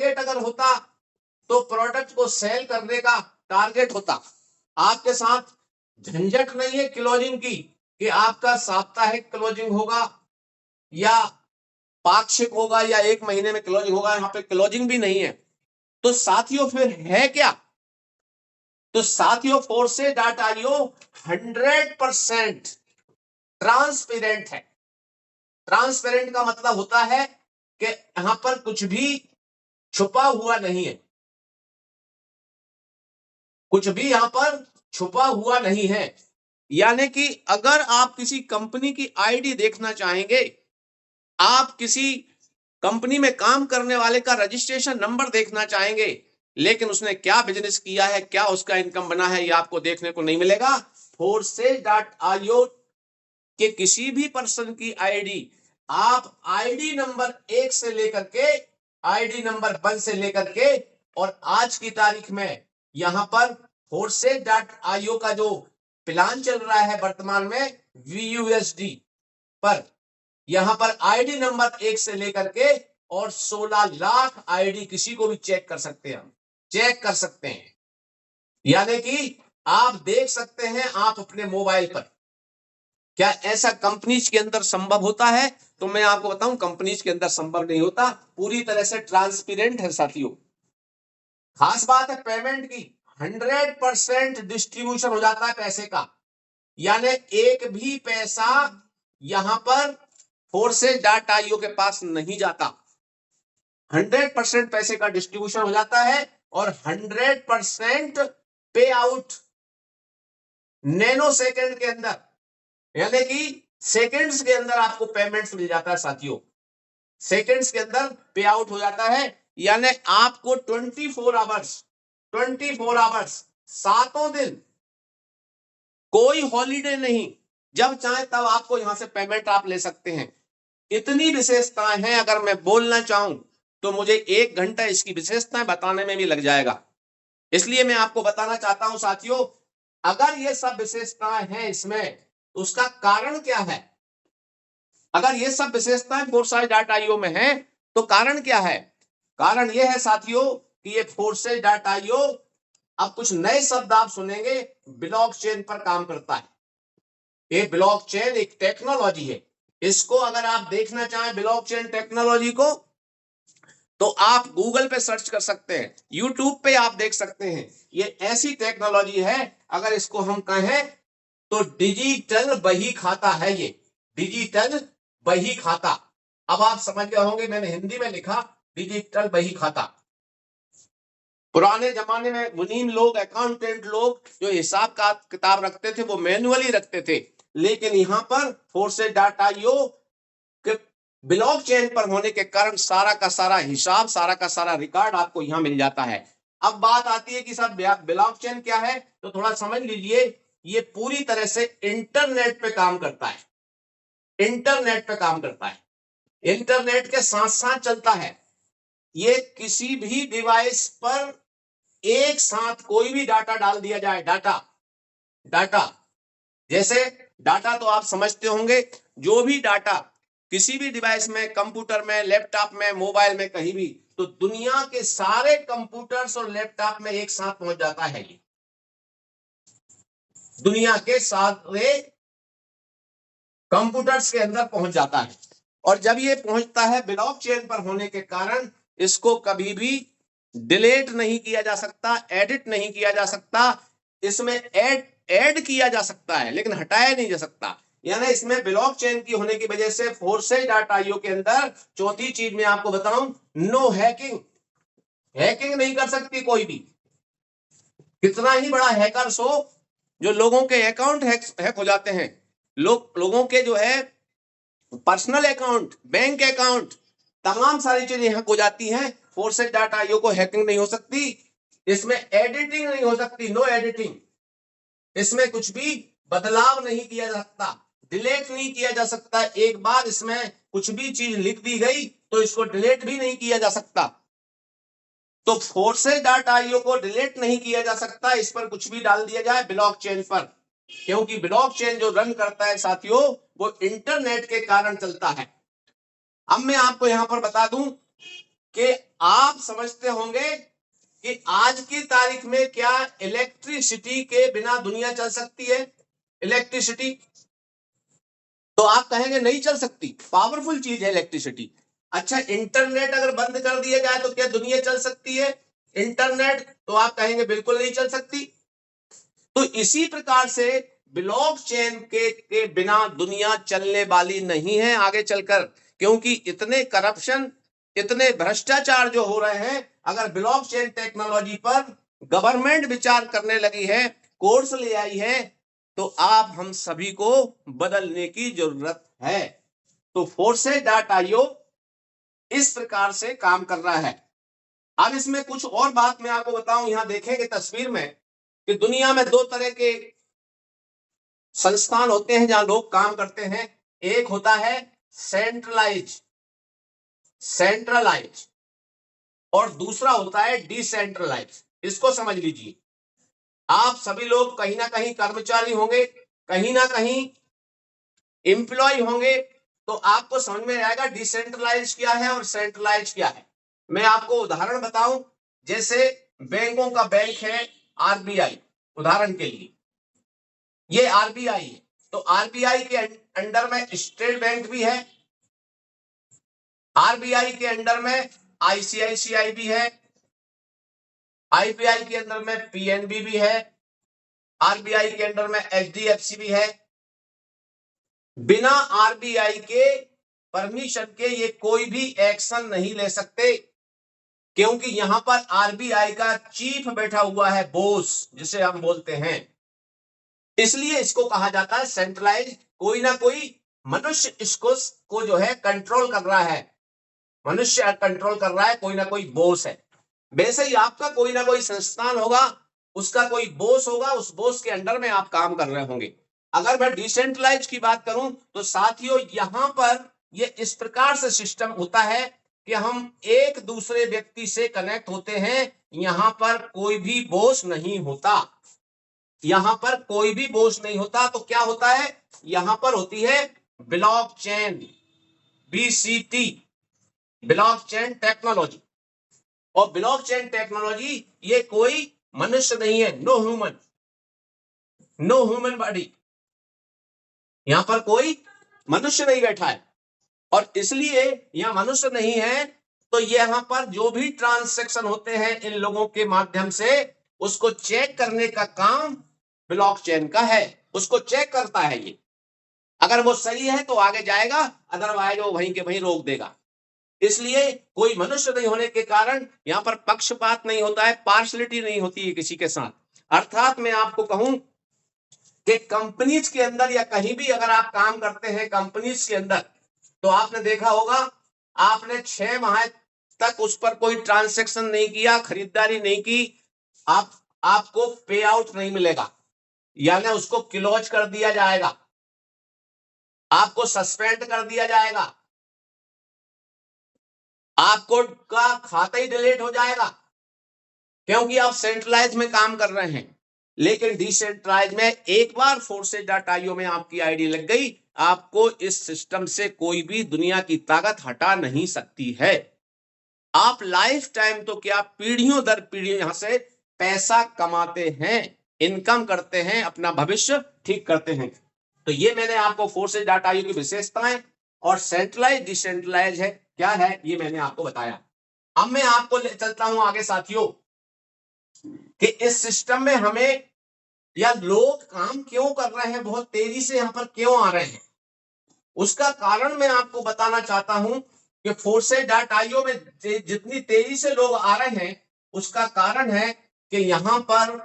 Target अगर होता तो प्रोडक्ट को सेल करने का टारगेट होता। आपके साथ झंझट नहीं है क्लोजिंग की कि आपका साप्ताहिक क्लोजिंग होगा या पाक्षिक होगा या 1 महीने में क्लोजिंग होगा, यहां पे क्लोजिंग भी नहीं है। तो साथियों फिर है क्या? तो साथियों Force.io 100% ट्रांसपेरेंट है। ट्रांसपेरेंट का मतलब होता है कि यहां पर कुछ भी छुपा हुआ नहीं है, कुछ भी यहां पर छुपा हुआ नहीं है। यानी कि अगर आप किसी कंपनी की आईडी देखना चाहेंगे, आप किसी कंपनी में काम करने वाले का रजिस्ट्रेशन नंबर देखना चाहेंगे, लेकिन उसने क्या बिजनेस किया है, क्या उसका इनकम बना है, ये आपको देखने को नहीं मिलेगा। Force.io के किसी भी पर्सन की आईडी आप आईडी नंबर 1 से लेकर के आईडी नंबर 1 से लेकर के और आज की तारीख में यहां पर Force.io का जो प्लान चल रहा है वर्तमान में VUSD पर, यहां पर आईडी नंबर 1 से लेकर के और 16 लाख आईडी किसी को भी चेक कर सकते हैं, हम चेक कर सकते हैं। यानी कि आप देख सकते हैं आप अपने मोबाइल पर। क्या ऐसा कंपनीज के अंदर संभव होता है? तो मैं आपको बताऊं, कंपनीज के अंदर संभव नहीं होता। पूरी तरह से ट्रांसपेरेंट है साथियों। खास बात है पेमेंट की, 100% डिस्ट्रीब्यूशन हो जाता है पैसे का। यानी एक भी पैसा यहां पर Force.io के पास नहीं जाता। 100% पैसे का डिस्ट्रीब्यूशन हो जाता है और 100% पे आउट नैनो सेकंड के अंदर, यानी कि सेकंड्स के अंदर आपको पेमेंट्स मिल जाता है साथियों। सेकंड्स के अंदर पे आउट हो जाता है। यानी आपको 24 आवर्स 7 दिन कोई हॉलीडे नहीं, जब चाहे तब आपको यहां से पेमेंट आप ले सकते हैं। इतनी विशेषताएं हैं, अगर मैं बोलना चाहूं तो मुझे 1 घंटा इसकी विशेषताएं बताने में भी लग जाएगा। इसलिए मैं आपको बताना चाहता हूं साथियों, अगर ये सब विशेषताएं हैं इसमें, उसका कारण क्या है? अगर ये सब विशेषताएं Force.io में है तो कारण क्या है? कारण यह है साथियों कि ये Force.io, अब कुछ नए शब्द आप सुनेंगे, ब्लॉकचेन पर काम करता है। ये ब्लॉकचेन एक टेक्नोलॉजी है। इसको अगर आप देखना चाहें ब्लॉकचेन टेक्नोलॉजी को, तो आप गूगल पे सर्च कर सकते हैं, यूट्यूब पे आप देख सकते हैं। ये ऐसी टेक्नोलॉजी है, अगर इसको हम कहें तो डिजिटल बही खाता है। ये डिजिटल बही खाता, अब आप समझ गए होंगे, मैंने हिंदी में लिखा डिजिटल बही खाता। पुराने जमाने में मुनीम लोग, अकाउंटेंट लोग जो हिसाब का किताब रखते थे वो मैन्युअली रखते थे, लेकिन यहां पर Force.io के ब्लॉकचेन पर होने के कारण सारा का सारा हिसाब, सारा का सारा रिकॉर्ड आपको यहां मिल जाता है। अब बात आती है कि सर ब्लॉकचेन क्या है, तो थोड़ा समझ लीजिए। ये पूरी तरह से इंटरनेट पे काम करता है। इंटरनेट पे काम करता है, इंटरनेट के साथ साथ चलता है। ये किसी भी डिवाइस पर एक साथ कोई भी डाटा डाल दिया जाए, डाटा डाटा जैसे डाटा तो आप समझते होंगे, जो भी डाटा किसी भी डिवाइस में, कंप्यूटर में, लैपटॉप में, मोबाइल में, कहीं भी, तो दुनिया के सारे कंप्यूटर्स और लैपटॉप में एक साथ पहुंच जाता है। ये दुनिया के सारे कंप्यूटर्स के अंदर पहुंच जाता है। और जब ये पहुंचता है ब्लॉकचेन पर होने के कारण, इसको कभी भी डिलीट नहीं किया जा सकता, एडिट नहीं किया जा सकता। इसमें ऐड किया जा सकता है लेकिन हटाया नहीं जा सकता। यानी इसमें ब्लॉकचेन की होने की वजह से Force.io के अंदर चौथी चीज मैं आपको बताऊं, नो हैकिंग। हैकिंग नहीं कर सकती कोई भी, कितना ही बड़ा हैकर्स हो। जो लोगों के अकाउंट हैक हो जाते हैं, लोगों के जो है पर्सनल अकाउंट, बैंक अकाउंट, तमाम सारी चीजें हैक हो जाती हैं। Force.io को हैकिंग नहीं हो सकती। इसमें एडिटिंग नहीं हो सकती, नो एडिटिंग। इसमें कुछ भी बदलाव नहीं किया जा सकता, डिलीट नहीं किया जा सकता। एक बार इसमें कुछ भी चीज लिख दी गई तो इसको डिलीट भी नहीं किया जा सकता। तो Force.io को डिलीट नहीं किया जा सकता, इस पर कुछ भी डाल दिया जाए ब्लॉकचेन पर, क्योंकि ब्लॉकचेन जो रन करता है साथियों, वो इंटरनेट के कारण चलता है। अब मैं आपको यहां पर बता दूं, कि आप समझते होंगे कि आज की तारीख में क्या इलेक्ट्रिसिटी के बिना दुनिया चल सकती है? इलेक्ट्रिसिटी तो आप कहेंगे नहीं चल सकती, पावरफुल चीज है इलेक्ट्रिसिटी। अच्छा, इंटरनेट अगर बंद कर दिया जाए तो क्या दुनिया चल सकती है? इंटरनेट तो आप कहेंगे बिल्कुल नहीं चल सकती। तो इसी प्रकार से ब्लॉकचेन के बिना दुनिया चलने वाली नहीं है आगे चलकर, क्योंकि इतने करप्शन, इतने भ्रष्टाचार जो हो रहे हैं, अगर ब्लॉकचेन टेक्नोलॉजी पर गवर्नमेंट विचार करने लगी है, कोर्स ले आई है, तो आप हम सभी को बदलने की जरूरत है। तो Foresight.io इस प्रकार से काम कर रहा है। अब इसमें कुछ और बात मैं आपको बताऊं, यहां देखेंगे तस्वीर में कि दुनिया में दो तरह के संस्थान होते हैं जहां लोग काम करते हैं। एक होता है सेंट्रलाइज सेंट्रलाइज और दूसरा होता है डिसेंट्रलाइज। इसको समझ लीजिए, आप सभी लोग कहीं ना कहीं कर्मचारी होंगे, कहीं ना कहीं एम्प्लॉय होंगे, तो आपको समझ में आएगा डिसेंट्रलाइज क्या है और सेंट्रलाइज क्या है। मैं आपको उदाहरण बताऊं, जैसे बैंकों का बैंक है आरबीआई, उदाहरण के लिए ये आरबीआई है, तो आरबीआई के अंडर में स्टेट बैंक भी है, आरबीआई के अंडर में आईसीआईसीआई भी है, आरबीआई के अंदर में पीएनबी भी है, आरबीआई के अंडर में एचडीएफसी भी है। बिना आरबीआई के परमिशन के ये कोई भी एक्शन नहीं ले सकते, क्योंकि यहां पर आरबीआई का चीफ बैठा हुआ है, बॉस जिसे हम बोलते हैं। इसलिए इसको कहा जाता है सेंट्रलाइज। कोई ना कोई मनुष्य इसको जो है कंट्रोल कर रहा है, मनुष्य कंट्रोल कर रहा है, कोई ना कोई बॉस है। वैसे ही आपका कोई ना कोई संस्थान होगा, उसका कोई बॉस होगा, उस बॉस के अंडर में आप काम कर रहे होंगे। अगर मैं डिसेंट्रलाइज की बात करूं तो साथियों, यहां पर ये इस प्रकार से सिस्टम होता है कि हम एक दूसरे व्यक्ति से कनेक्ट होते हैं। यहां पर कोई भी बॉस नहीं होता, यहां पर कोई भी बॉस नहीं होता। तो क्या होता है, यहां पर होती है ब्लॉकचेन, बीसीटी, ब्लॉकचेन टेक्नोलॉजी। और ब्लॉकचेन टेक्नोलॉजी ये कोई मनुष्य नहीं है, no human, no human body, यहां पर कोई मनुष्य नहीं बैठा है। और इसलिए यहां मनुष्य नहीं है, तो यहां पर जो भी ट्रांसैक्शन होते हैं इन लोगों के माध्यम से, उसको चेक करने का काम ब्लॉकचेन का है। उसको चेक करता है ये, अगर वो सही है तो आगे जाएगा, अदरवाइज वो वहीं के वहीं रोक देगा। इसलिए कोई मनुष्य नहीं होने के कारण यहां पर पक्षपात नहीं होता है, पार्शलिटी नहीं होती है किसी के साथ। अर्थात मैं आपको कहूं कि कंपनीज के अंदर या कहीं भी अगर आप काम करते हैं कंपनीज के अंदर, तो आपने देखा होगा, आपने 6 माह तक उस पर कोई ट्रांसैक्शन नहीं किया, खरीदारी नहीं की, आपको पे आउट नहीं मिलेगा, यानी उसको क्लोज कर दिया जाएगा, आपको सस्पेंड कर दिया जाएगा, आपको का खाता ही डिलीट हो जाएगा, क्योंकि आप सेंट्रलाइज में काम कर रहे हैं। लेकिन डिसेंट्रलाइज में एक बार Foresight.io में आपकी आईडी लग गई, आपको इस सिस्टम से कोई भी दुनिया की ताकत हटा नहीं सकती है। आप लाइफ टाइम तो क्या पीढ़ियों दर पीढ़ी यहां से पैसा कमाते हैं, इनकम करते हैं, अपना भविष्य ठीक करते हैं। तो ये मैंने आपको Foresight.io की विशेषताएं और सेंट्रलाइज डिसेंट्रलाइज है क्या है, ये मैंने आपको बताया। अब मैं आपको ले चलता हूं आगे साथियों, कि इस सिस्टम में हमें या लोग काम क्यों कर रहे हैं, बहुत तेजी से यहां पर क्यों आ रहे हैं, उसका कारण मैं आपको बताना चाहता हूं कि Foresight.io में जितनी तेजी से लोग आ रहे हैं, उसका कारण है कि यहां पर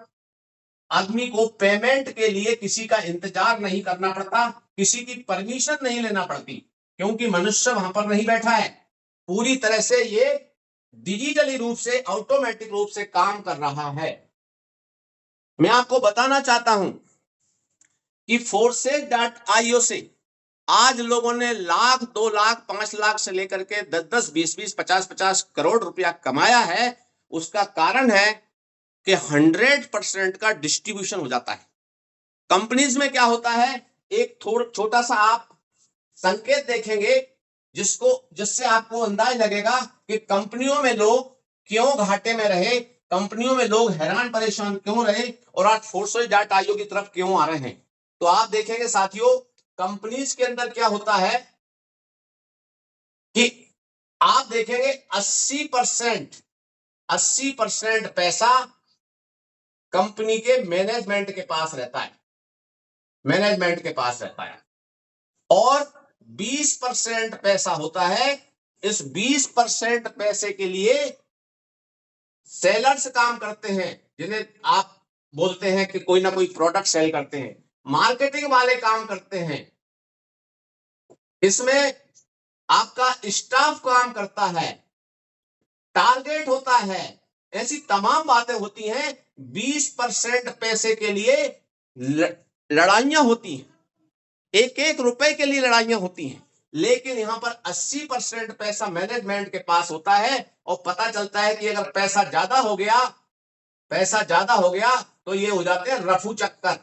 आदमी को पेमेंट के लिए किसी का इंतजार नहीं करना पड़ता, किसी की परमिशन नहीं लेना पड़ती, क्योंकि मनुष्य वहां पर नहीं बैठा है। पूरी तरह से ये डिजिटली रूप से, ऑटोमेटिक रूप से काम कर रहा है। मैं आपको बताना चाहता हूं कि Foresight.io से आज लोगों ने लाख, 2 लाख, 5 लाख से लेकर के 10-10, 20-20, 50-50 करोड़ रुपया कमाया है। उसका कारण है कि 100% का डिस्ट्रीब्यूशन हो जाता है। कंपनीज में क्या होता है, एक छोटा सा आप संकेत देखेंगे, जिससे आपको अंदाज लगेगा कि कंपनियों में लोग क्यों घाटे में रहे, कंपनियों में लोग हैरान परेशान क्यों रहे और आज फोर्सेज डाट आईओ की तरफ क्यों आ रहे हैं। तो आप देखेंगे साथियों, कंपनीज के अंदर क्या होता है कि आप देखेंगे 80% पैसा कंपनी के मैनेजमेंट के पास रहता है, मैनेजमेंट के पास रहता है, और 20% पैसा होता है। इस 20% पैसे के लिए सेलर्स काम करते हैं, जिन्हें आप बोलते हैं कि कोई ना कोई प्रोडक्ट सेल करते हैं, मार्केटिंग वाले काम करते हैं, इसमें आपका स्टाफ काम करता है, टारगेट होता है, ऐसी तमाम बातें होती हैं। 20% पैसे के लिए लड़ाइयां होती हैं, एक एक रुपए के लिए लड़ाइयां होती हैं, लेकिन यहां पर 80% पैसा मैनेजमेंट के पास होता है और पता चलता है कि अगर पैसा ज्यादा हो गया तो ये हो जाते हैं रफू चक्कर।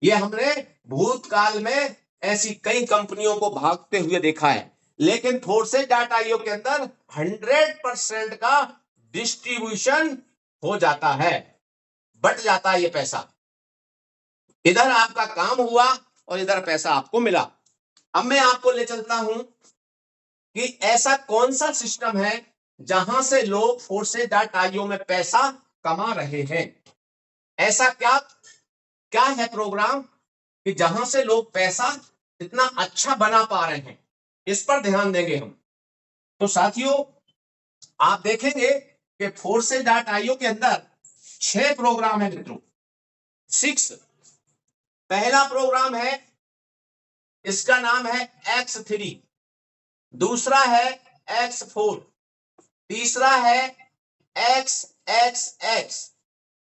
ये हमने भूतकाल में ऐसी कई कंपनियों को भागते हुए देखा है, लेकिन फोर्सेज डाट आईओ के अंदर 100% का डिस्ट्रीब्यूशन हो जाता है, बट जाता है ये पैसा, इधर आपका काम हुआ और इधर पैसा आपको मिला। अब मैं आपको ले चलता हूं कि ऐसा कौन सा सिस्टम है जहां से लोग फोर्सेज डाट आईओ में पैसा कमा रहे हैं। ऐसा क्या क्या है प्रोग्राम कि जहां से लोग पैसा इतना अच्छा बना पा रहे हैं, इस पर ध्यान देंगे हम। तो साथियों, आप देखेंगे कि फोर्सेज डाट आईओ के अंदर 6 प्रोग्राम है मित्रों, 6। पहला प्रोग्राम है, इसका नाम है X3, दूसरा है X4, तीसरा है XXX,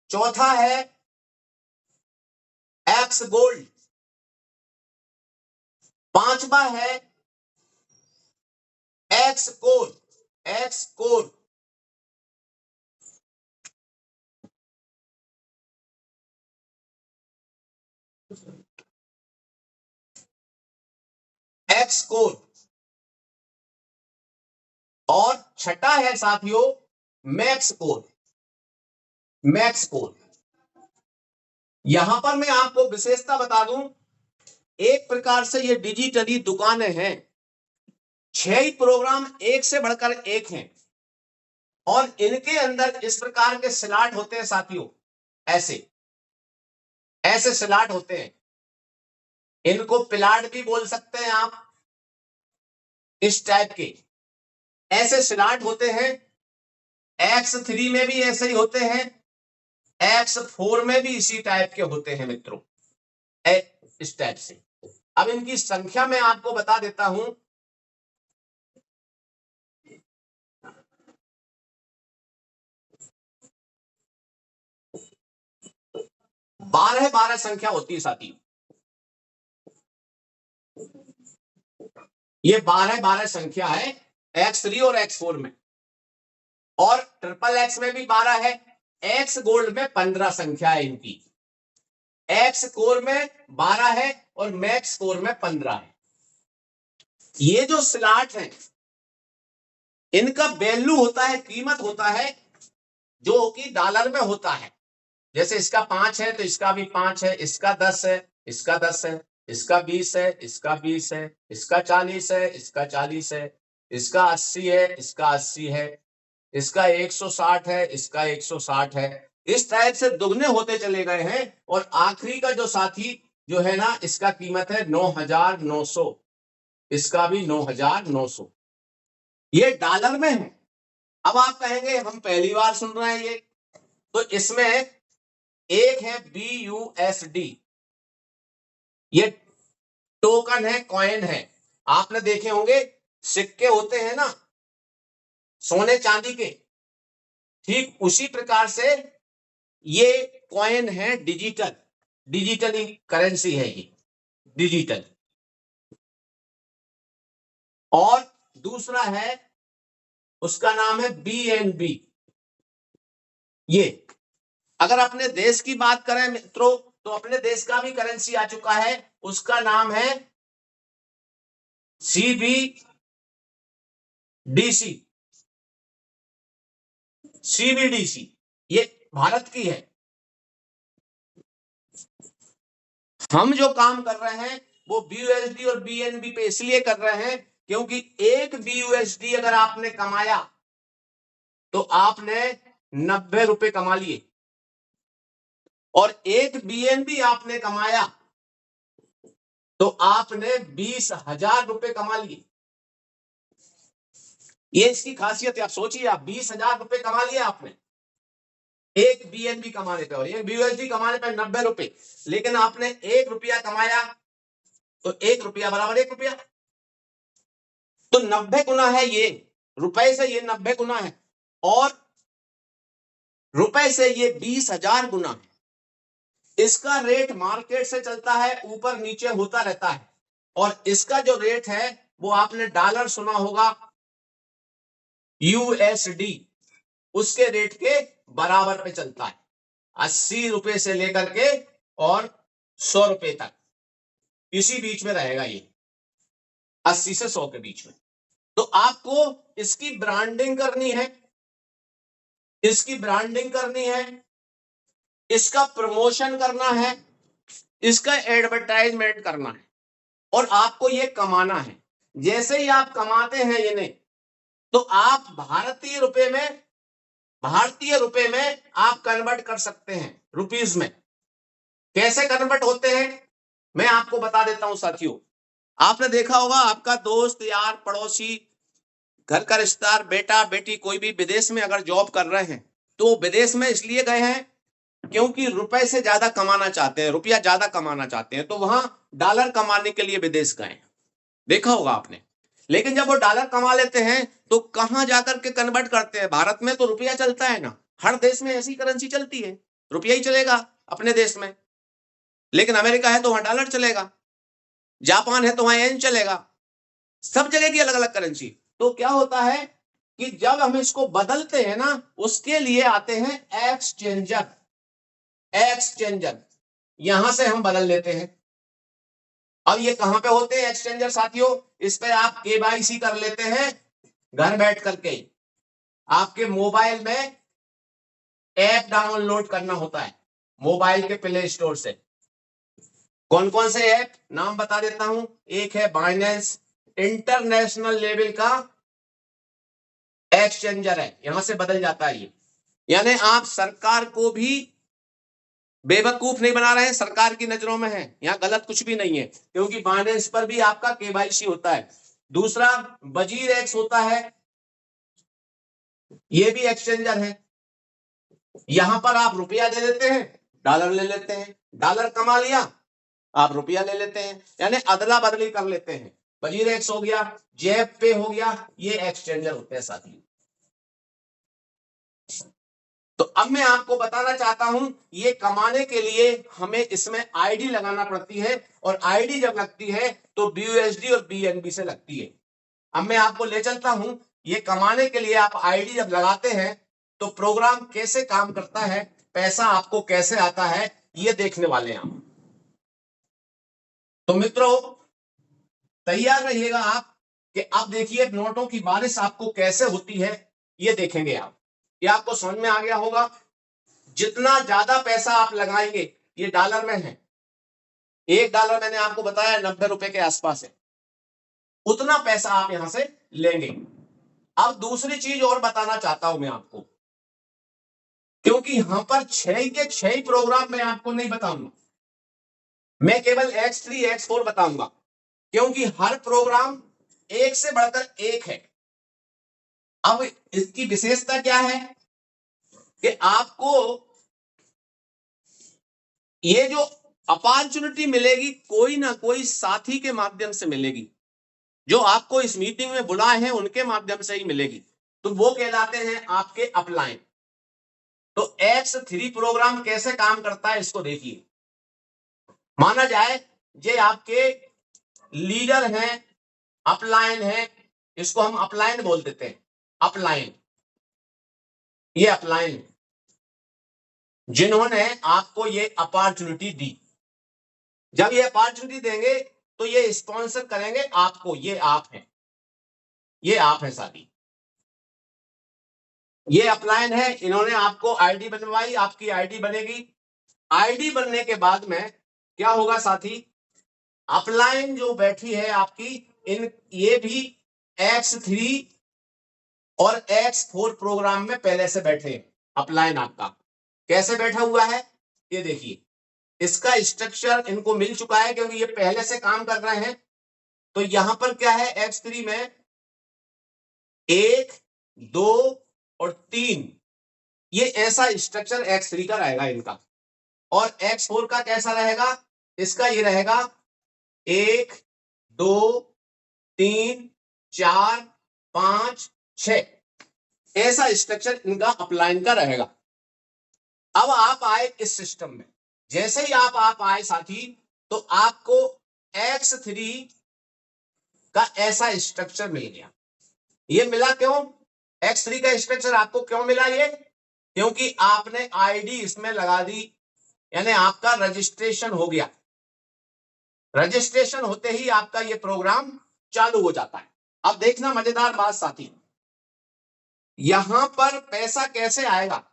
चौथा है X गोल्ड, पांचवा है X core, X core, X core, और छठा है साथियों मैक्स कोर, मैक्स कोर। यहां पर मैं आपको विशेषता बता दूं, एक प्रकार से ये डिजिटली दुकानें हैं, 6 ही प्रोग्राम एक से बढ़कर एक हैं, और इनके अंदर इस प्रकार के स्लॉट होते हैं साथियों, ऐसे ऐसे स्लॉट होते हैं, इनको प्लाट भी बोल सकते हैं आप, इस टाइप के ऐसे स्लॉट होते हैं। X3 में भी ऐसे ही होते हैं, X4 में भी इसी टाइप के होते हैं मित्रों, इस टाइप से। अब इनकी संख्या मैं आपको बता देता हूं, बारह 12 संख्या होती है साथी, ये 12 संख्या है X3 और X4 में, और XXX में भी 12 है, X गोल्ड में 15 संख्या है इनकी, X कोर में 12 है और मैक्स कोर में 15 है। ये जो स्लॉट है इनका वैल्यू होता है, कीमत होता है, जो कि डॉलर में होता है। जैसे इसका 5 है तो इसका भी 5 है, इसका 10 है, इसका 10 है, इसका 20 है, इसका 20 है, इसका 40 है, इसका 40 है, इसका 80 है, इसका 80 है, इसका 160 है, इसका 160 है। इस टाइप से दुगने होते चले गए हैं, और आखिरी का जो साथी जो है ना, इसका कीमत है 9,900, इसका भी 9,900, ये डॉलर में है। अब आप कहेंगे हम पहली बार सुन रहे हैं ये, तो इसमें एक है BUSD, ये टोकन है, कॉइन है। आपने देखे होंगे सिक्के होते हैं ना सोने चांदी के, ठीक उसी प्रकार से ये कॉइन है, डिजिटली करेंसी है ये, डिजिटल। और दूसरा है, उसका नाम है BNB। ये अगर अपने देश की बात करें मित्रों, तो अपने देश का भी करेंसी आ चुका है, उसका नाम है डीसी, सीबीडीसी, ये भारत की है। हम जो काम कर रहे हैं वो बीयूएसडी और बीएनबी पे इसलिए कर रहे हैं क्योंकि एक बीयूएसडी अगर आपने कमाया तो आपने 90 रुपए कमा लिए, और एक बीएनबी आपने कमाया तो आपने 20,000 रुपए कमा लिए। ये इसकी खासियत है। आप सोचिए, आप 20,000 रुपए कमा लिए आपने एक बीएनबी कमाने पे, और एक बीयूएसडी कमाने पे 90 रुपए, लेकिन आपने 1 रुपया कमाया तो 1 रुपया बराबर 1 रुपया, तो 90 गुना है ये, रुपए से ये 90 गुना है, और रुपए से ये 20,000 गुना है। इसका रेट मार्केट से चलता है, ऊपर नीचे होता रहता है, और इसका जो रेट है वो आपने डॉलर सुना होगा, यूएसडी, उसके रेट के बराबर पे चलता है। 80 रुपए से लेकर के और 100 रुपए तक, इसी बीच में रहेगा ये, 80 से 100 के बीच में। तो आपको इसकी ब्रांडिंग करनी है, इसकी ब्रांडिंग करनी है, इसका प्रमोशन करना है, इसका एडवर्टाइजमेंट करना है, और आपको ये कमाना है। जैसे ही आप कमाते हैं इन्हें, तो आप भारतीय रुपए में आप कन्वर्ट कर सकते हैं रुपीज में। कैसे कन्वर्ट होते हैं मैं आपको बता देता हूं साथियों। आपने देखा होगा, आपका दोस्त, यार, पड़ोसी, घर का रिश्तेदार, बेटा बेटी, कोई भी विदेश में अगर जॉब कर रहे हैं, तो विदेश में इसलिए गए हैं क्योंकि रुपए से ज्यादा कमाना चाहते हैं, रुपया ज्यादा कमाना चाहते हैं, तो वहां डॉलर कमाने के लिए विदेश गए। देखा होगा आपने। लेकिन जब वो डॉलर कमा लेते हैं तो कहां जाकर के कन्वर्ट करते हैं? भारत में तो रुपया चलता है ना, हर देश में ऐसी करेंसी चलती है, रुपया ही चलेगा अपने देश में। लेकिन अमेरिका है तो वहां डॉलर चलेगा, जापान है तो वहां येन चलेगा, सब जगह की अलग अलग करेंसी। तो क्या होता है कि जब हम इसको बदलते हैं ना, उसके लिए आते हैं एक्सचेंजर। एक्सचेंजर यहां से हम बदल लेते हैं। अब ये कहां पे होते हैं एक्सचेंजर साथियों? इस पे आप केवाईसी कर लेते हैं घर बैठ करके। आपके मोबाइल में ऐप डाउनलोड करना होता है मोबाइल के प्ले स्टोर से। कौन कौन से ऐप, नाम बता देता हूं। एक है बाइनेंस, इंटरनेशनल लेवल का एक्सचेंजर है, यहां से बदल जाता है ये। यानी आप सरकार को भी बेवकूफ नहीं बना रहे हैं, सरकार की नजरों में है, यहां गलत कुछ भी नहीं है, क्योंकि बाइनेंस पर भी आपका केवाईसी होता है। दूसरा वजीर एक्स होता है, ये भी एक्सचेंजर है। यहां पर आप रुपया दे देते हैं, डॉलर ले लेते हैं, डॉलर कमा लिया आप रुपया ले लेते हैं, यानी अदला बदली कर लेते हैं। वजीर एक्स हो गया, जेब पे हो गया, ये एक्सचेंजर होते हैं साथियों। तो अब मैं आपको बताना चाहता हूं, ये कमाने के लिए हमें इसमें आईडी लगाना पड़ती है, और आईडी जब लगती है तो बीयूएसडी और बीएनबी से लगती है। अब मैं आपको ले चलता हूं, ये कमाने के लिए आप आईडी जब लगाते हैं तो प्रोग्राम कैसे काम करता है, पैसा आपको कैसे आता है, ये देखने वाले हैं हम। तो मित्रों तैयार रहिएगा आप कि अब देखिए नोटों की बारिश आपको कैसे होती है, ये देखेंगे आप। ये आपको समझ में आ गया होगा। जितना ज्यादा पैसा आप लगाएंगे, ये डॉलर में है, $1 मैंने आपको बताया 90 रुपए के आसपास है, उतना पैसा आप यहां से लेंगे। अब दूसरी चीज और बताना चाहता हूं मैं आपको, क्योंकि यहां पर 6 के 6 प्रोग्राम मैं आपको नहीं बताऊंगा, मैं केवल X3 X4 बताऊंगा, क्योंकि हर प्रोग्राम एक से बढ़कर एक है। अब इसकी विशेषता क्या है कि आपको ये जो अपॉर्चुनिटी मिलेगी, कोई ना कोई साथी के माध्यम से मिलेगी, जो आपको इस मीटिंग में बुलाए हैं उनके माध्यम से ही मिलेगी, तो वो कहलाते हैं आपके अपलाइन। तो X3 प्रोग्राम कैसे काम करता है इसको देखिए। माना जाए ये आपके लीडर हैं, अपलाइन है, इसको हम अपलाइन बोल देते हैं, अपलाइन, ये अपलाइन जिन्होंने आपको ये अपॉर्चुनिटी दी। जब ये अपॉर्चुनिटी देंगे तो ये स्पॉन्सर करेंगे आपको, ये आप हैं, ये आप हैं साथी। ये अपलाइन है, इन्होंने आपको आईडी बनवाई, आपकी आईडी बनेगी। आईडी बनने के बाद में क्या होगा साथी, अपलाइन जो बैठी है आपकी, इन ये भी X3 और X4 प्रोग्राम में पहले से बैठे। अपलाइन आपका कैसे बैठा हुआ है, ये देखिए, इसका स्ट्रक्चर इनको मिल चुका है क्योंकि ये पहले से काम कर रहे हैं। तो यहां पर क्या है, X3 में 1, 2 और 3, ये ऐसा स्ट्रक्चर X3 का रहेगा इनका। और X4 का कैसा रहेगा, इसका ये रहेगा 1, 2, 3, 4, 5, 6, ऐसा स्ट्रक्चर इनका अपलाइन का रहेगा। अब आप आए इस सिस्टम में, जैसे ही आप आए साथी, तो आपको X3 का ऐसा स्ट्रक्चर मिल गया। ये मिला क्यों, X3 का स्ट्रक्चर आपको क्यों मिला, ये क्योंकि आपने आईडी इसमें लगा दी, यानी आपका रजिस्ट्रेशन हो गया। रजिस्ट्रेशन होते ही आपका ये प्रोग्राम चालू हो जाता है। अब देखना मजेदार बात साथी, यहां पर पैसा कैसे आएगा।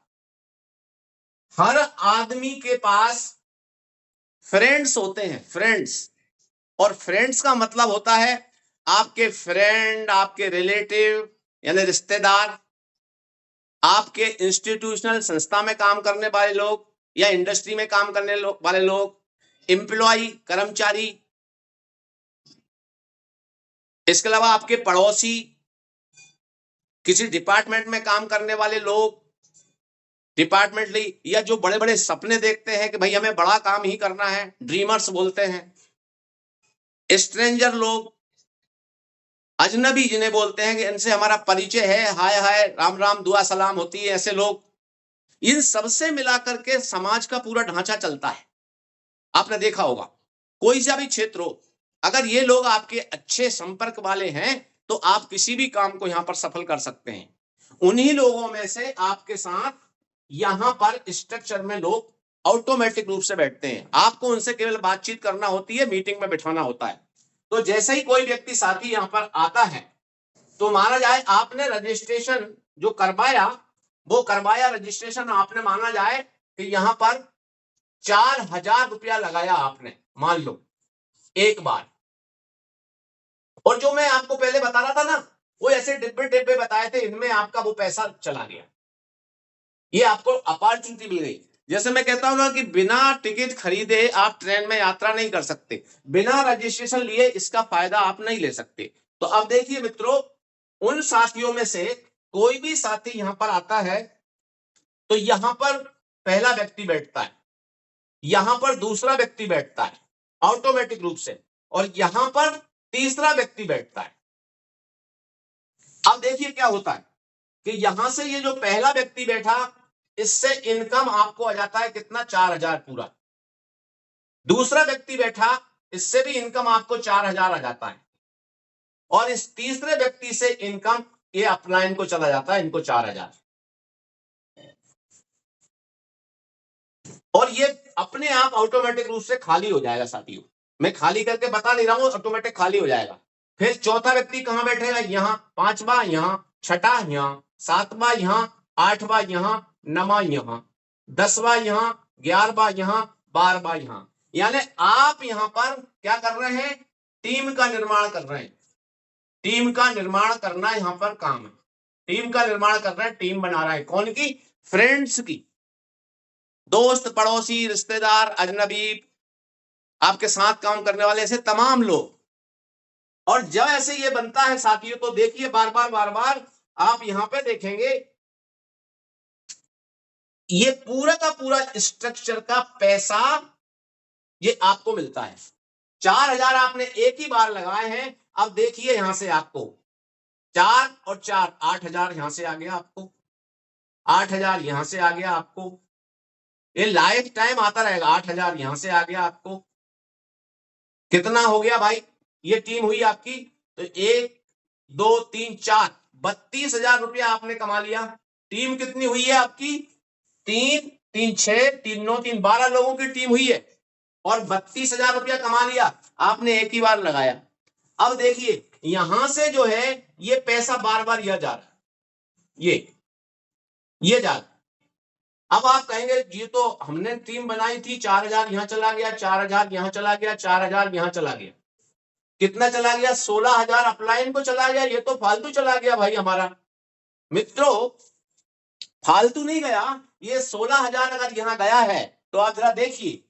हर आदमी के पास फ्रेंड्स होते हैं, फ्रेंड्स, और फ्रेंड्स का मतलब होता है आपके फ्रेंड, आपके रिलेटिव यानी रिश्तेदार, आपके इंस्टीट्यूशनल संस्था में काम करने वाले लोग या इंडस्ट्री में काम करने वाले लोग, एम्प्लॉय, कर्मचारी, इसके अलावा आपके पड़ोसी, किसी डिपार्टमेंट में काम करने वाले लोग, डिपार्टमेंटली, या जो बड़े बड़े सपने देखते हैं कि भाई हमें बड़ा काम ही करना है, ड्रीमर्स बोलते हैं। स्ट्रेंजर लोग, अजनबी जिन्हें बोलते हैं कि इनसे हमारा परिचय है, हाय हाय राम राम दुआ सलाम होती है, ऐसे लोग, इन सबसे मिलाकर के समाज का पूरा ढांचा चलता है। आपने देखा होगा कोई सा भी क्षेत्र हो, अगर ये लोग आपके अच्छे संपर्क वाले हैं तो आप किसी भी काम को यहां पर सफल कर सकते हैं। उन्हीं लोगों में से आपके साथ यहां पर स्ट्रक्चर में लोग ऑटोमेटिक रूप से बैठते हैं। आपको उनसे केवल बातचीत करना होती है, मीटिंग में बिठाना होता है। तो जैसे ही कोई व्यक्ति साथी यहां पर आता है, तो माना जाए आपने रजिस्ट्रेशन जो करवाया, वो करवाया रजिस्ट्रेशन आपने, माना जाए कि यहां पर 4,000 रुपया लगाया आपने, मान लो एक बार। और जो मैं आपको पहले बता रहा था ना, वो ऐसे डिब्बे डिब्बे बताए थे, इनमें आपका वो पैसा चला गया। ये आपको अपॉर्चुनिटी मिल गई। जैसे मैं कहता हूं ना कि बिना टिकट खरीदे आप ट्रेन में यात्रा नहीं कर सकते, बिना रजिस्ट्रेशन लिए इसका फायदा आप नहीं ले सकते। तो अब देखिए मित्रों, उन साथियों में से कोई भी साथी यहां पर आता है, तो यहां पर पहला व्यक्ति बैठता है, यहां पर दूसरा व्यक्ति बैठता है ऑटोमेटिक रूप से, और यहां पर तीसरा व्यक्ति बैठता है। अब देखिए क्या होता है कि यहां से ये जो पहला व्यक्ति बैठा, इससे इनकम आपको आ जाता है कितना, 4,000 पूरा। दूसरा व्यक्ति बैठा, इससे भी इनकम आपको 4,000 आ जाता है। और इस तीसरे व्यक्ति से इनकम ये अपलाइन को चला जाता है, इनको 4,000। और ये अपने आप ऑटोमेटिक रूप से खाली हो जाएगा साथियों, मैं खाली करके बता नहीं रहा हूं, ऑटोमेटिक खाली हो जाएगा। फिर चौथा व्यक्ति कहां बैठेगा, यहां, पांचवा यहां, छठा यहां, सातवां यहां, आठवां यहां, नवा यहां, 10वां यहां, 11वां यहां, 12वां यहां। यानी आप यहां पर क्या कर रहे हैं, टीम का निर्माण कर रहे हैं। टीम का निर्माण करना यहां पर काम है, टीम का निर्माण कर रहे हैं, टीम बना रहा है, कौन की, फ्रेंड्स की, दोस्त, पड़ोसी, रिश्तेदार, अजनबी, आपके साथ काम करने वाले, ऐसे तमाम लोग। और जब ऐसे ये बनता है साथियों, तो देखिए बार बार आप यहां पे देखेंगे, ये पूरा का पूरा स्ट्रक्चर का पैसा ये आपको मिलता है। 4,000 आपने एक ही बार लगाए हैं। अब देखिए यहां से आपको 4 और 4, 8,000 यहां से आ गया आपको, 8,000 यहां से आ गया आपको, ये लाइफ टाइम आता रहेगा। 8,000 यहां से आ गया आपको, कितना हो गया भाई, ये टीम हुई आपकी, तो 1, 2, 3, 4, 32,000 रुपया आपने कमा लिया। टीम कितनी हुई है आपकी, 3, 3, 6, 3, 9, 3, 12 लोगों की टीम हुई है, और 32,000 रुपया कमा लिया आपने एक ही बार लगाया। अब देखिए यहां से जो है ये पैसा बार बार यह जा रहा है, ये ये जा रहा। अब आप कहेंगे ये तो हमने टीम बनाई थी, 4,000 यहां चला गया, 4,000 यहां चला गया, 4,000 यहां चला गया, कितना चला गया? 16,000 अपलाइन को चला गया, ये तो फालतू चला गया भाई हमारा। मित्रों, फालतू नहीं गया, ये 16,000 अगर यहां गया है तो आप जरा देखिए,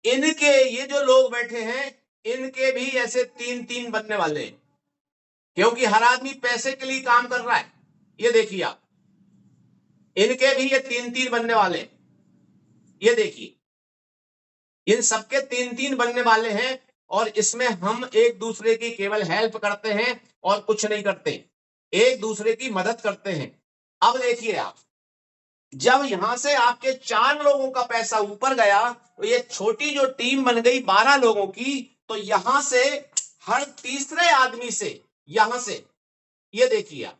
इनके ये जो लोग बैठे हैं इनके भी ऐसे 3-3 बनने वाले हैं, क्योंकि हर आदमी पैसे के लिए काम कर रहा है। ये देखिए आप, इनके भी ये 3-3 बनने वाले हैं। ये देखिए, इन सबके 3-3 बनने वाले हैं, और इसमें हम एक दूसरे की केवल हेल्प करते हैं और कुछ नहीं करते, एक दूसरे की मदद करते हैं। अब देखिए आप, जब यहां से आपके 4 लोगों का पैसा ऊपर गया तो ये छोटी जो टीम बन गई 12 लोगों की, तो यहां से हर तीसरे आदमी से, यहां से, ये देखिए आप,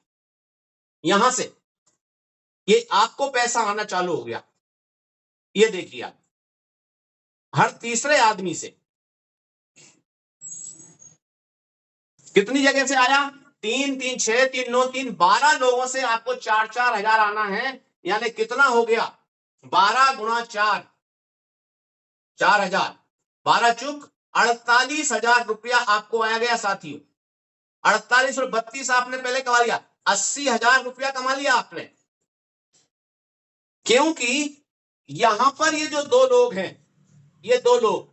यहां से ये आपको पैसा आना चालू हो गया। ये देखिए आप, हर तीसरे आदमी से कितनी जगह से आया? 3-3 6 3 9 3 12 लोगों से आपको 4-4 हजार आना है। यानी कितना हो गया? 12 गुणा 4, 4,000, 12 चुक 48,000 रुपया आपको आया गया साथियों। 48 और 32 आपने पहले कमा लिया, 80,000 रुपया कमा लिया आपने। क्योंकि यहां पर ये जो 2 लोग हैं, ये 2 लोग,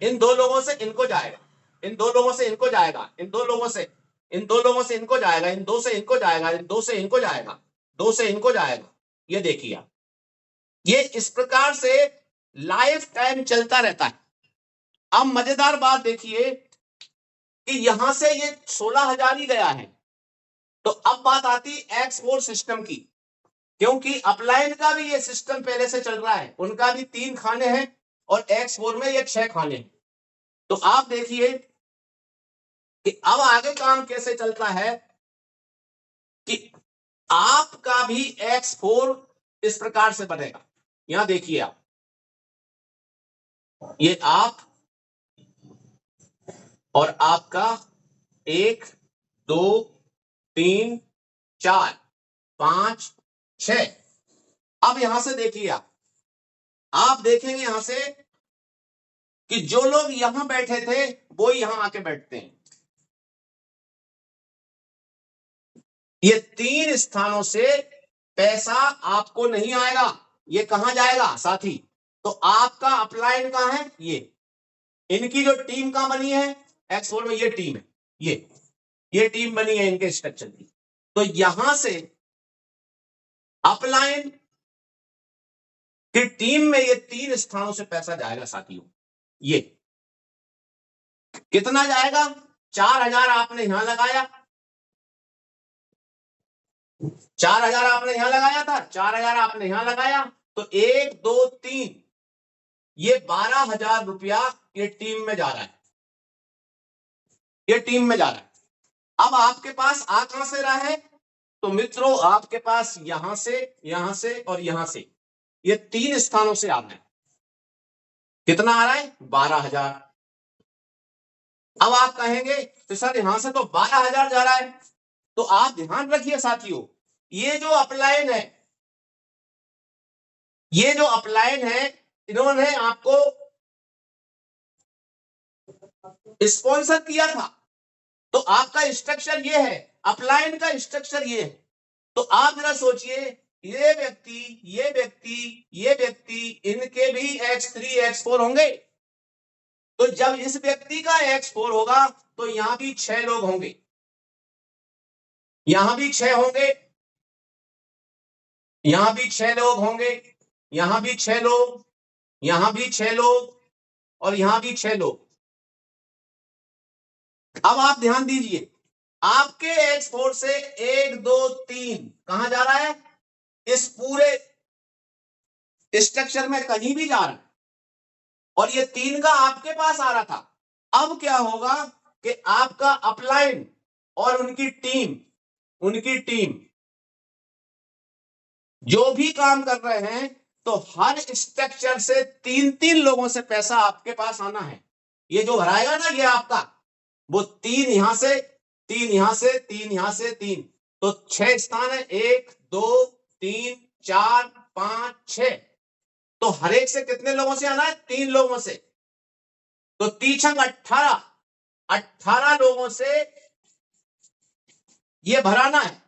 इन 2 लोगों से इनको जाएगा, इन 2 लोगों से इनको जाएगा, इन 2 लोगों से, इन 2 लोगों से इनको जाएगा, इन 2 से इनको जाएगा, इन 2 से इनको जाएगा, 2 से इनको जाएगा। ये देखिए आप, ये इस प्रकार से लाइफ टाइम चलता रहता है। अब मजेदार बात देखिए कि यहां से ये 16,000 ही गया है, तो अब बात आती है एक्स4 सिस्टम की, क्योंकि अपलाइन का भी ये सिस्टम पहले से चल रहा है, उनका भी 3 खाने हैं और एक्स4 में ये 6 खाने हैं। तो आप देखिए कि अब आगे काम कैसे चलता है कि आपका भी एक्स4 इस प्रकार से बनेगा। यहां देखिए आप, ये आप और आपका 1 2 3 4 5 6। अब यहां से देखिए आप देखेंगे यहां से कि जो लोग यहां बैठे थे वो यहां आके बैठते हैं। ये 3 स्थानों से पैसा आपको नहीं आएगा, ये कहां जाएगा साथी? तो आपका अपलाइन कहां है? इनकी जो टीम कहां बनी है? एक्स4 में ये टीम है, ये टीम बनी है इनके स्ट्रक्चर की। तो यहां से अपलाइन की टीम में ये 3 स्थानों से पैसा जाएगा साथियों। ये कितना जाएगा? 4,000 आपने यहां लगाया, 4,000 आपने यहां लगाया था, 4,000 आपने यहां लगाया, तो 1 2 3 ये 12,000 रुपया ये टीम में जा रहा है, ये टीम में जा रहा है। अब आपके पास आ कहां से रहा है? तो मित्रों, आपके पास यहां से और यहां से, ये 3 स्थानों से आ रहा है। कितना आ रहा है? 12,000। अब आप कहेंगे तो सर यहां से तो 12,000 जा रहा है, तो आप ध्यान रखिए साथियों, ये जो अपलाइन है, ये जो अपलाइन है, इन्होंने आपको स्पॉन्सर किया था, तो आपका स्ट्रक्चर ये है, अपलाइन का स्ट्रक्चर ये है। तो आप जरा सोचिए, ये व्यक्ति, ये व्यक्ति, ये व्यक्ति, इनके भी X3 X4 होंगे। तो जब इस व्यक्ति का X4 होगा तो यहां भी 6 लोग होंगे, यहां भी 6 होंगे, यहां भी 6 लोग होंगे, यहां भी 6 लोग, यहां भी 6 लोग, और यहां भी 6 लोग। अब आप ध्यान दीजिए, आपके X4 से 1 2 3 कहां जा रहा है? इस पूरे स्ट्रक्चर में कहीं भी जा रहा है, और ये 3 का आपके पास आ रहा था। अब क्या होगा कि आपका अपलाइन और उनकी टीम जो भी काम कर रहे हैं, तो हर स्ट्रक्चर से 3-3 लोगों से पैसा आपके पास आना है। ये जो भराएगा ना, ये आपका, वो 3 यहां से, 3 यहां से, 3 यहां से, 3, तो 6 स्थान है, 1 2 3 4 5 6, तो हर एक से कितने लोगों से आना है? 3 लोगों से। तो 3 18, 18 लोगों से ये भराना है।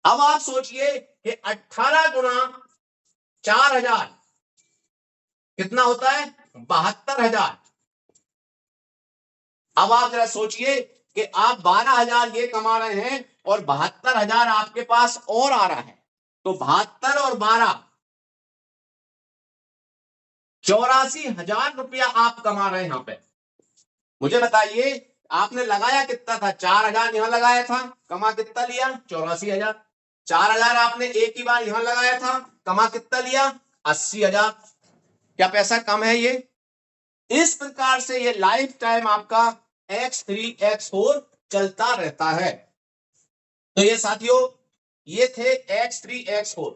अब आप सोचिए कि 18 गुना 4000 कितना होता है? 72,000। अब आप जरा सोचिए कि आप 12,000 ये कमा रहे हैं और 72,000 आपके पास और आ रहा है, तो 72 और 12 84,000 रुपया आप कमा रहे हैं यहां पे। मुझे बताइए आपने लगाया कितना था? 4,000 यहां लगाया था, कमा कितना लिया? 84,000। 4,000 आपने एक ही बार यहां लगाया था, कमा कितना लिया? 80,000। क्या पैसा कम है ये? इस प्रकार से ये लाइफ टाइम आपका X3 X4 चलता रहता है। तो ये साथियों, ये थे X3 X4।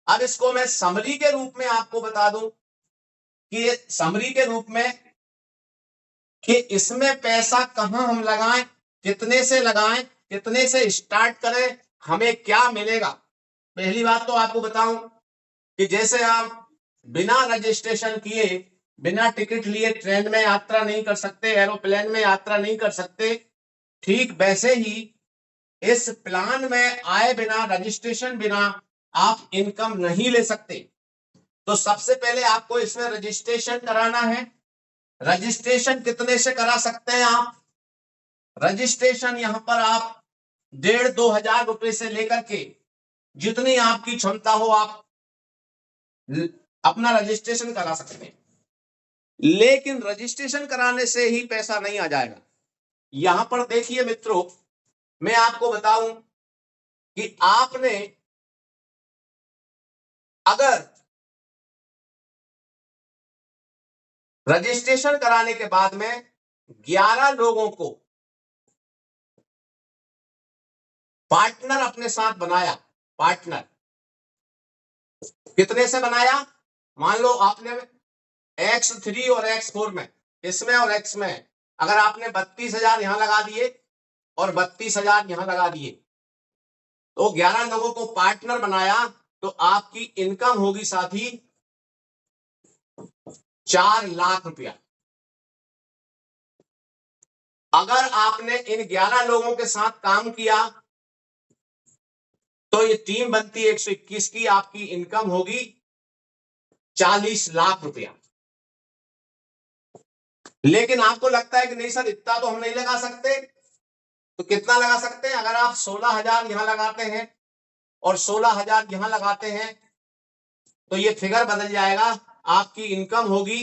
अब इसको मैं समरी के रूप में आपको बता दूं कि ये समरी के रूप में कि इसमें पैसा कहां हम लगाएं, कितने से लगाएं, कितने से स्टार्ट करें, हमें क्या मिलेगा। पहली बात तो आपको बताऊं कि जैसे आप बिना रजिस्ट्रेशन किए, बिना टिकट लिए ट्रेन में यात्रा नहीं कर सकते, एरोप्लेन में यात्रा नहीं कर सकते, ठीक वैसे ही इस प्लान में आए बिना, रजिस्ट्रेशन बिना आप इनकम नहीं ले सकते। तो सबसे पहले आपको इसमें रजिस्ट्रेशन कराना है। रजिस्ट्रेशन कितने से करा सकते हैं आप? रजिस्ट्रेशन यहां पर आप 1,500-2 हजार रुपए से लेकर के जितनी आपकी क्षमता हो आप अपना रजिस्ट्रेशन करा सकते हैं। लेकिन रजिस्ट्रेशन कराने से ही पैसा नहीं आ जाएगा। यहां पर देखिए मित्रों, मैं आपको बताऊं कि आपने अगर रजिस्ट्रेशन कराने के बाद में 11 लोगों को पार्टनर अपने साथ बनाया, पार्टनर कितने से बनाया? मान लो आपने X3 और X4 में, इसमें और X में, अगर आपने 32,000 यहां लगा दिए और 32,000 यहां लगा दिए, तो 11 लोगों को पार्टनर बनाया, तो आपकी इनकम होगी साथी 4 लाख रुपया। अगर आपने इन 11 लोगों के साथ काम किया तो ये टीम बनती है 121 की, आपकी इनकम होगी 40 लाख रुपया। लेकिन आपको लगता है कि नहीं सर इतना तो हम नहीं लगा सकते, तो कितना लगा सकते हैं? अगर आप 16,000 यहां लगाते हैं और 16,000 यहां लगाते हैं, तो ये फिगर बदल जाएगा। आपकी इनकम होगी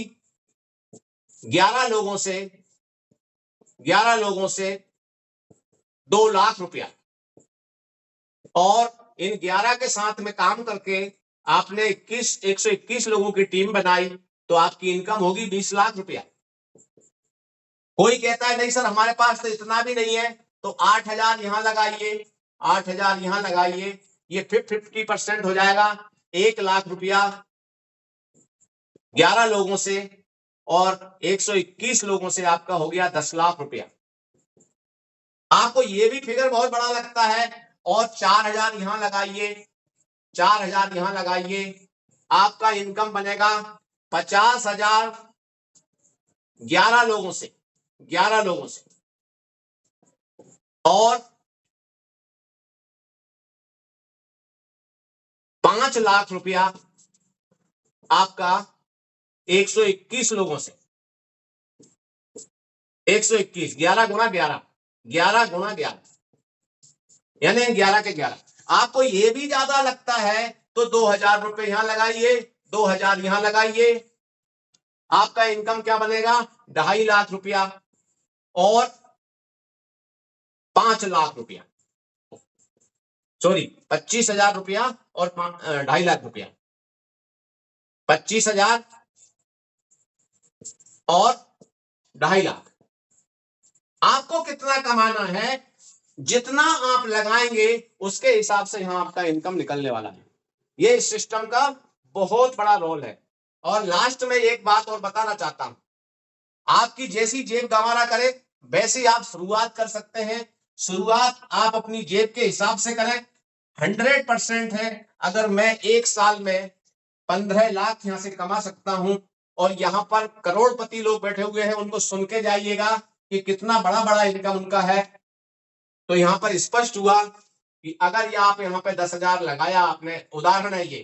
11 लोगों से 2 लाख रुपया। और इन 11 के साथ में काम करके आपने 121 लोगों की टीम बनाई, तो आपकी इनकम होगी 20 लाख रुपया। कोई कहता है नहीं सर हमारे पास तो इतना भी नहीं है, तो 8,000 यहां लगाइए, 8,000 यहां लगाइए, ये 50% हो जाएगा 1 लाख रुपया 11 लोगों से, और 121 लोगों से आपका हो गया 10 लाख रुपया। आपको ये भी फिगर बहुत बड़ा लगता है, और 4,000 यहां लगाइए, 4,000 यहां लगाइए, आपका इनकम बनेगा 50,000 11 लोगों से, 11 लोगों से, और 5 लाख रुपया आपका 121 लोगों से। 121 11 गुना 11, 11 गुना 11 यानी 11 के 11। आपको ये भी ज्यादा लगता है तो 2,000 रुपए यहां लगाइए, 2,000 यहां लगाइए, आपका इनकम क्या बनेगा? 2.5 लाख रुपया और 5 लाख रुपया, सॉरी 25,000 रुपया और 2.5 लाख रुपया, 25,000 और 2.5 लाख। आपको कितना कमाना है? जितना आप लगाएंगे उसके हिसाब से यहां आपका इनकम निकलने वाला है। ये इस सिस्टम का बहुत बड़ा रोल है। और लास्ट में एक बात और बताना चाहता हूं, आपकी जैसी जेब गंवारा करे वैसी आप शुरुआत कर सकते हैं। शुरुआत आप अपनी जेब के हिसाब से करें। 100% है। अगर मैं एक साल में 15 लाख यहां से कमा सकता हूं, और यहां पर करोड़पति लोग बैठे हुए हैं, उनको सुन के जाइएगा कि कितना बड़ा बड़ा इनकम उनका है। तो यहां पर स्पष्ट हुआ कि अगर ये आप यहां पे 10,000 लगाया आपने, उदाहरण है ये,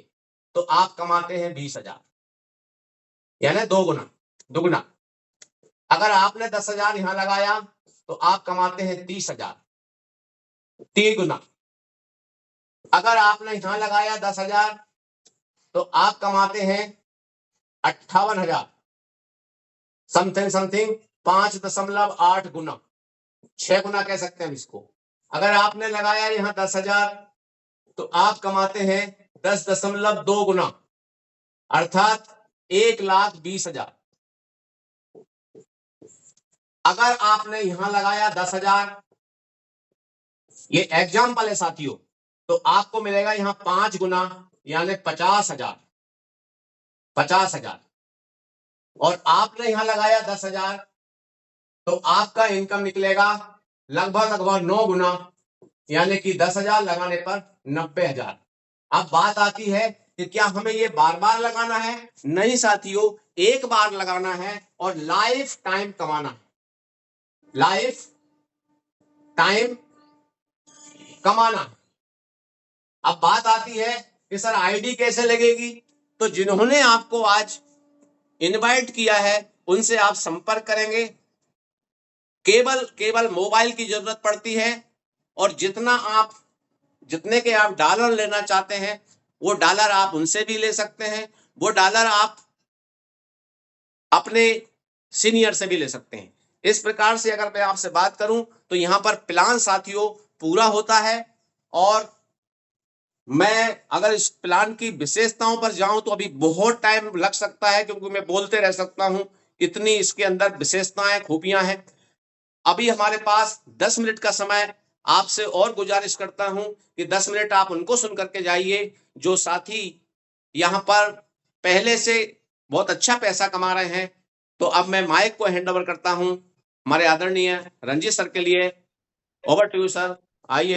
तो आप कमाते हैं 20,000, यानी दुगना। अगर आपने 10,000 यहां लगाया तो आप कमाते हैं 30,000, 3 गुना। अगर आपने यहां लगाया 10,000 तो आप कमाते हैं 58,000, समथिंग 5.8 गुना, 6 गुना कह सकते हैं इसको। अगर आपने लगाया यहां 10,000 तो आप कमाते हैं 10.2 गुना, अर्थात 1,20,000। अगर आपने यहां लगाया 10,000, ये एग्जाम्पल है साथियों, तो आपको मिलेगा यहां 5 गुना, यानी 50,000। और आपने यहां लगाया 10,000 तो आपका इनकम निकलेगा लगभग 9 गुना, यानी कि 10,000 लगाने पर 90,000। अब बात आती है कि क्या हमें ये बार बार लगाना है? नहीं साथियों, एक बार लगाना है और लाइफ टाइम कमाना है, लाइफ टाइम कमाना है। अब बात आती है कि सर आईडी कैसे लगेगी? तो जिन्होंने आपको आज इनवाइट किया है उनसे आप संपर्क करेंगे। केवल मोबाइल की जरूरत पड़ती है, और जितने के आप डॉलर लेना चाहते हैं वो डॉलर आप उनसे भी ले सकते हैं, वो डॉलर आप अपने सीनियर से भी ले सकते हैं। इस प्रकार से अगर मैं आपसे बात करूं तो यहां पर प्लान साथियों पूरा होता है। और मैं अगर इस प्लान की विशेषताओं पर जाऊं तो अभी बहुत टाइम लग सकता है, क्योंकि मैं बोलते रह सकता हूं, इतनी इसके अंदर विशेषताएं, खूबियां हैं। अभी हमारे पास 10 मिनट का समय, आपसे और गुजारिश करता हूं कि 10 मिनट आप उनको सुन करके जाइए जो साथी यहां पर पहले से बहुत अच्छा पैसा कमा रहे हैं। तो अब मैं माइक को हैंड ओवर करता हूं हमारे आदरणीय रंजीत सर के लिए। ओवर टू यू सर, आइए।